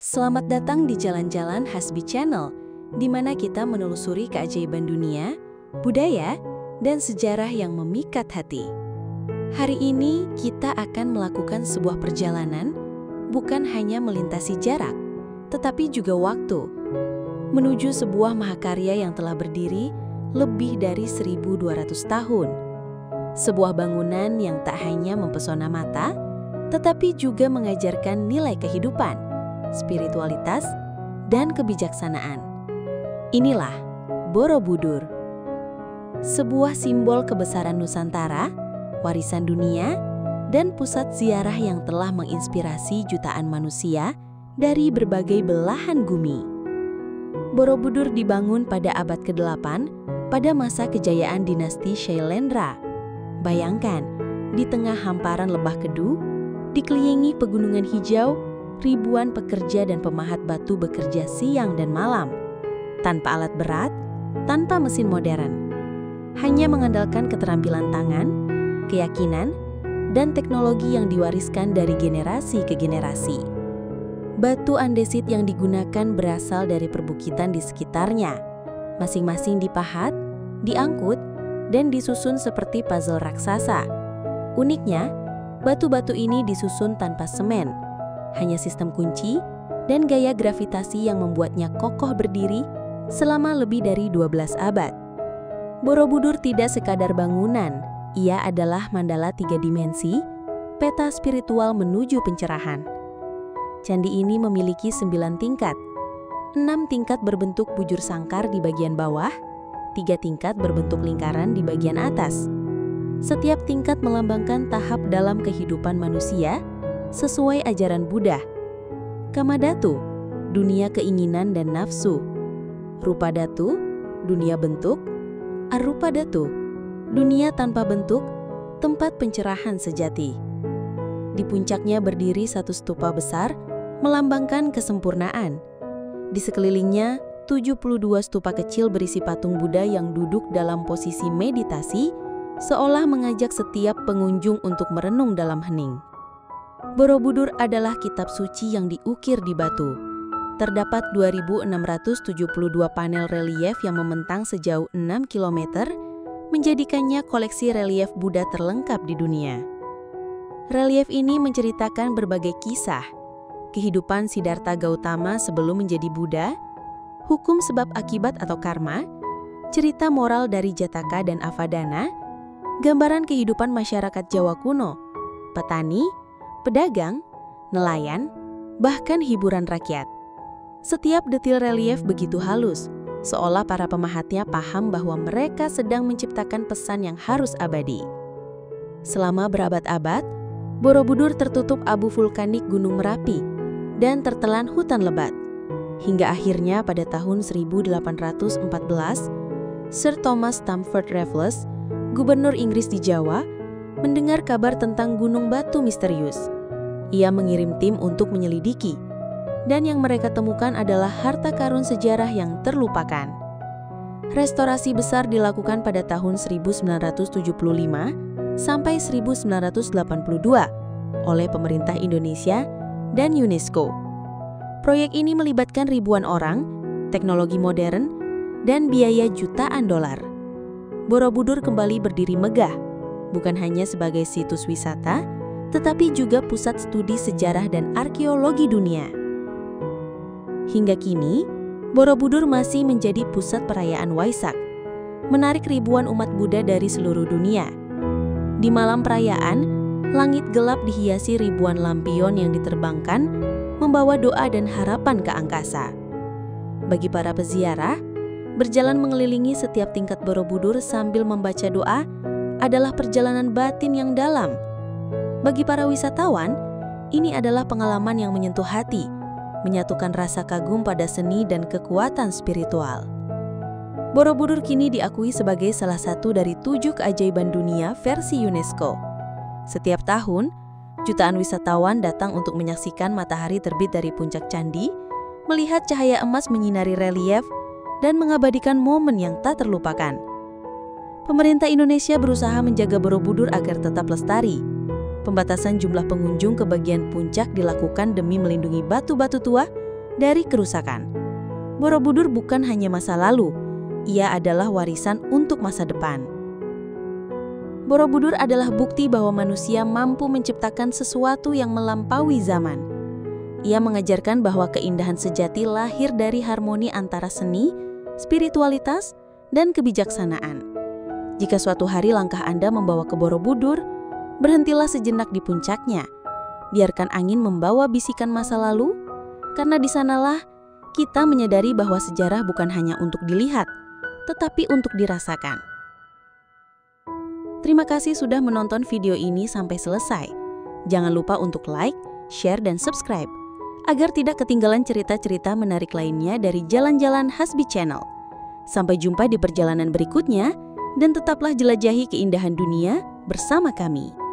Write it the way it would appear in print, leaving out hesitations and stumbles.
Selamat datang di Jalan-Jalan Hasbi Channel, di mana kita menelusuri keajaiban dunia, budaya, dan sejarah yang memikat hati. Hari ini kita akan melakukan sebuah perjalanan, bukan hanya melintasi jarak, tetapi juga waktu, menuju sebuah mahakarya yang telah berdiri lebih dari 1.200 tahun. Sebuah bangunan yang tak hanya mempesona mata, tetapi juga mengajarkan nilai kehidupan, spiritualitas, dan kebijaksanaan. Inilah Borobudur, sebuah simbol kebesaran Nusantara, warisan dunia, dan pusat ziarah yang telah menginspirasi jutaan manusia dari berbagai belahan bumi. Borobudur dibangun pada abad ke-8 pada masa kejayaan dinasti Shailendra. Bayangkan, di tengah hamparan Lembah Kedu, dikelilingi pegunungan hijau, ribuan pekerja dan pemahat batu bekerja siang dan malam, tanpa alat berat, tanpa mesin modern. Hanya mengandalkan keterampilan tangan, keyakinan, dan teknologi yang diwariskan dari generasi ke generasi. Batu andesit yang digunakan berasal dari perbukitan di sekitarnya. Masing-masing dipahat, diangkut, dan disusun seperti puzzle raksasa. Uniknya, batu-batu ini disusun tanpa semen, hanya sistem kunci dan gaya gravitasi yang membuatnya kokoh berdiri selama lebih dari 12 abad. Borobudur tidak sekadar bangunan, ia adalah mandala 3 dimensi, peta spiritual menuju pencerahan. Candi ini memiliki 9 tingkat, 6 tingkat berbentuk bujur sangkar di bagian bawah, 3 tingkat berbentuk lingkaran di bagian atas. Setiap tingkat melambangkan tahap dalam kehidupan manusia sesuai ajaran Buddha. Kamadhatu, dunia keinginan dan nafsu. Rupadhatu, dunia bentuk. Arupadhatu, dunia tanpa bentuk, tempat pencerahan sejati. Di puncaknya berdiri satu stupa besar melambangkan kesempurnaan. Di sekelilingnya 72 stupa kecil berisi patung Buddha yang duduk dalam posisi meditasi, seolah mengajak setiap pengunjung untuk merenung dalam hening. Borobudur adalah kitab suci yang diukir di batu. Terdapat 2.672 panel relief yang membentang sejauh 6 km, menjadikannya koleksi relief Buddha terlengkap di dunia. Relief ini menceritakan berbagai kisah, kehidupan Siddhartha Gautama sebelum menjadi Buddha, hukum sebab akibat atau karma, cerita moral dari Jataka dan Avadana, gambaran kehidupan masyarakat Jawa kuno, petani, pedagang, nelayan, bahkan hiburan rakyat. Setiap detil relief begitu halus, seolah para pemahatnya paham bahwa mereka sedang menciptakan pesan yang harus abadi. Selama berabad-abad, Borobudur tertutup abu vulkanik Gunung Merapi dan tertelan hutan lebat. Hingga akhirnya pada tahun 1814, Sir Thomas Stamford Raffles, gubernur Inggris di Jawa, mendengar kabar tentang gunung batu misterius. Ia mengirim tim untuk menyelidiki, dan yang mereka temukan adalah harta karun sejarah yang terlupakan. Restorasi besar dilakukan pada tahun 1975 sampai 1982 oleh pemerintah Indonesia dan UNESCO. Proyek ini melibatkan ribuan orang, teknologi modern, dan biaya jutaan dolar. Borobudur kembali berdiri megah, bukan hanya sebagai situs wisata, tetapi juga pusat studi sejarah dan arkeologi dunia. Hingga kini, Borobudur masih menjadi pusat perayaan Waisak, menarik ribuan umat Buddha dari seluruh dunia. Di malam perayaan, langit gelap dihiasi ribuan lampion yang diterbangkan, membawa doa dan harapan ke angkasa. Bagi para peziarah, berjalan mengelilingi setiap tingkat Borobudur sambil membaca doa adalah perjalanan batin yang dalam. Bagi para wisatawan, ini adalah pengalaman yang menyentuh hati, menyatukan rasa kagum pada seni dan kekuatan spiritual. Borobudur kini diakui sebagai salah satu dari 7 keajaiban dunia versi UNESCO. Setiap tahun, jutaan wisatawan datang untuk menyaksikan matahari terbit dari puncak candi, melihat cahaya emas menyinari relief, dan mengabadikan momen yang tak terlupakan. Pemerintah Indonesia berusaha menjaga Borobudur agar tetap lestari. Pembatasan jumlah pengunjung ke bagian puncak dilakukan demi melindungi batu-batu tua dari kerusakan. Borobudur bukan hanya masa lalu, ia adalah warisan untuk masa depan. Borobudur adalah bukti bahwa manusia mampu menciptakan sesuatu yang melampaui zaman. Ia mengajarkan bahwa keindahan sejati lahir dari harmoni antara seni, spiritualitas, dan kebijaksanaan. Jika suatu hari langkah Anda membawa ke Borobudur, berhentilah sejenak di puncaknya. Biarkan angin membawa bisikan masa lalu, karena di sanalah kita menyadari bahwa sejarah bukan hanya untuk dilihat, tetapi untuk dirasakan. Terima kasih sudah menonton video ini sampai selesai. Jangan lupa untuk like, share, dan subscribe, agar tidak ketinggalan cerita-cerita menarik lainnya dari Jalan-Jalan Hasbi Channel. Sampai jumpa di perjalanan berikutnya, dan tetaplah jelajahi keindahan dunia bersama kami.